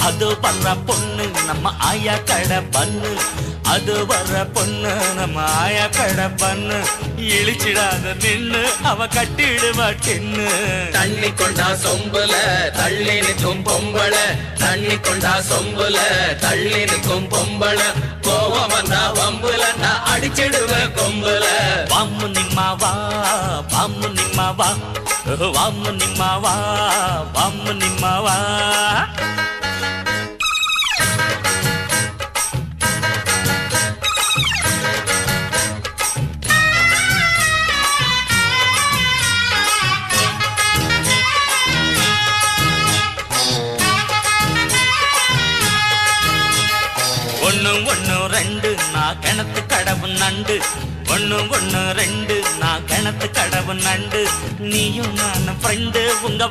அது வர்ற பொண்ணு நம்ம ஆயா கடை பண்ணு, அது வர்ற பொண்ணு நம்ம ஆயா கடை பண்ணு. இழிச்சிடாத நின்னு அவ கட்டிடுவா டின்னு. தண்ணி கொண்டா சொம்புல தள்ளி நிற்கும் பொம்பள, தண்ணி கொண்டா சொம்புல தள்ளி நிற்கும் பொம்பள. கோவம் வந்தா வம்புல நான் அடிச்சிடுவேன் கொம்புல. வாமு நிம்மாவா வாமு நிம்மாவா வாமு நிம்மாவா வாமு நிம்மாவா. ஒண்ணு ஒண்ணு ரெண்டு நான் கிணத்து கடவு நண்டு, ஒண்ணு ஒண்ணு ரெண்டு நான் கிணத்து கடவு நண்டு. நீயும் நான் ஃப்ரெண்டு உங்க